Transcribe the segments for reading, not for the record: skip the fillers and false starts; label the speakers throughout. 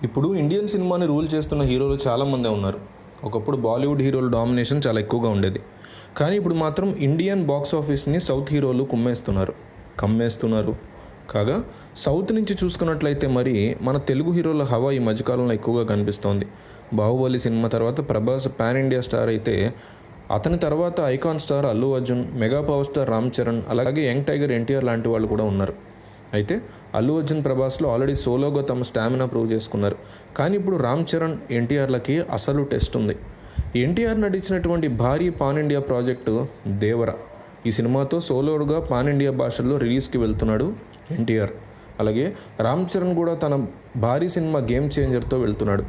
Speaker 1: ఇప్పుడు ఇండియన్ సినిమాని రూల్ చేస్తున్న హీరోలు చాలామందే ఉన్నారు. ఒకప్పుడు బాలీవుడ్ హీరోల డామినేషన్ చాలా ఎక్కువగా ఉండేది. కానీ ఇప్పుడు మాత్రం ఇండియన్ బాక్స్ ఆఫీస్ని సౌత్ హీరోలు కమ్మేస్తున్నారు. కాగా సౌత్ నుంచి చూసుకున్నట్లయితే మరి మన తెలుగు హీరోల హవా ఈ మధ్యకాలంలో ఎక్కువగా కనిపిస్తోంది. బాహుబలి సినిమా తర్వాత ప్రభాస్ పాన్ ఇండియా స్టార్ అయితే, అతని తర్వాత icon star Allu Arjun, mega power star Ram Charan, అలాగే యంగ్ టైగర్ ఎన్టీఆర్ లాంటి వాళ్ళు కూడా ఉన్నారు. అయితే అల్లు అర్జున్ ప్రభాస్లో ఆల్రెడీ సోలోగా తమ స్టామినా ప్రూవ్ చేసుకున్నారు. కానీ ఇప్పుడు రామ్ చరణ్ ఎన్టీఆర్లకి అసలు టెస్ట్ ఉంది. ఎన్టీఆర్ నటించినటువంటి భారీ పాన్ ఇండియా ప్రాజెక్టు దేవర. ఈ సినిమాతో సోలోగా పాన్ ఇండియా భాషల్లో రిలీజ్కి వెళ్తున్నాడు ఎన్టీఆర్. అలాగే రామ్ చరణ్ కూడా తన భారీ సినిమా గేమ్ చేంజర్తో వెళ్తున్నాడు.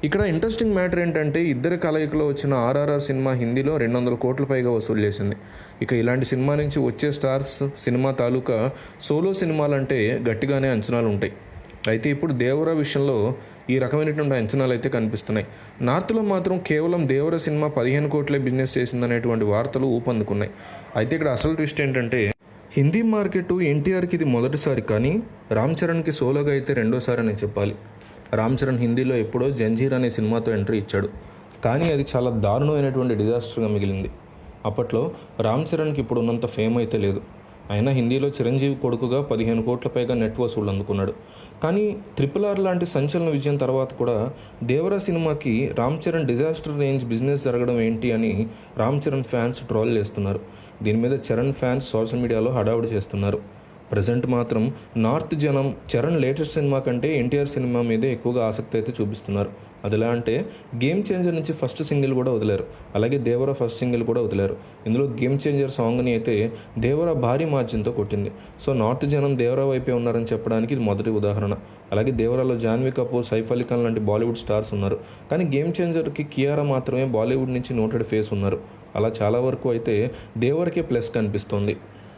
Speaker 1: ఇక్కడ ఇంట్రెస్టింగ్ మ్యాటర్ ఏంటంటే, ఇద్దరి కలయికలో వచ్చిన ఆర్ఆర్ఆర్ సినిమా హిందీలో 200 కోట్ల పైగా వసూలు చేసింది. ఇక ఇలాంటి సినిమా నుంచి వచ్చే స్టార్స్ సినిమా తాలూకా సోలో సినిమాలంటే గట్టిగానే అంచనాలు ఉంటాయి. అయితే ఇప్పుడు దేవర విషయంలో ఈ రకమైనటువంటి అంచనాలు అయితే కనిపిస్తున్నాయి. నార్త్లో మాత్రం కేవలం దేవర సినిమా 15 కోట్లే బిజినెస్ చేసిందనేటువంటి వార్తలు ఊపందుకున్నాయి. అయితే ఇక్కడ అసలు ట్విస్ట్ ఏంటంటే, హిందీ మార్కెట్ ఎన్టీఆర్కి ఇది మొదటిసారి, కానీ రామ్ చరణ్కి సోలోగా అయితే రెండోసారి అని చెప్పాలి. రామ్ చరణ్ హిందీలో ఎప్పుడో జంజీర్ అనే సినిమాతో ఎంట్రీ ఇచ్చాడు, కానీ అది చాలా దారుణమైనటువంటి డిజాస్టర్గా మిగిలింది. అప్పట్లో రామ్ చరణ్కి ఇప్పుడు ఉన్నంత ఫేమ్ అయితే లేదు. అయినా హిందీలో చిరంజీవి కొడుకుగా 15 కోట్ల పైగా నెట్ వసూళ్లు అందుకున్నాడు. కానీ RRR లాంటి సంచలన విజయం తర్వాత కూడా దేవరా సినిమాకి Ram Charan disaster range business జరగడం ఏంటి అని రామ్ చరణ్ ఫ్యాన్స్ ట్రోల్ చేస్తున్నారు. దీని మీద చరణ్ ఫ్యాన్స్ సోషల్ మీడియాలో హడావుడి చేస్తున్నారు. ప్రజెంట్ మాత్రం నార్త్ జనం చరణ్ లేటెస్ట్ సినిమా కంటే ఎన్టీఆర్ సినిమా మీదే ఎక్కువగా ఆసక్తి అయితే చూపిస్తున్నారు. అదిలా అంటే గేమ్ చేంజర్ నుంచి ఫస్ట్ సింగిల్ కూడా వదిలారు, అలాగే దేవరా ఫస్ట్ సింగిల్ కూడా వదిలారు. ఇందులో గేమ్ చేంజర్ సాంగ్ని అయితే దేవరా భారీ మార్జిన్తో కొట్టింది. సో నార్త్ జనం దేవరా వైపే ఉన్నారని చెప్పడానికి ఇది మొదటి ఉదాహరణ. అలాగే దేవరాలో జాన్వీ కపూర్, సైఫ్ అలీ ఖాన్ లాంటి బాలీవుడ్ స్టార్స్ ఉన్నారు. కానీ గేమ్ చేంజర్కి కియారా మాత్రమే బాలీవుడ్ నుంచి నోటెడ్ ఫేస్ ఉన్నారు. అలా చాలా వరకు అయితే దేవరకే ప్లస్ కనిపిస్తోంది.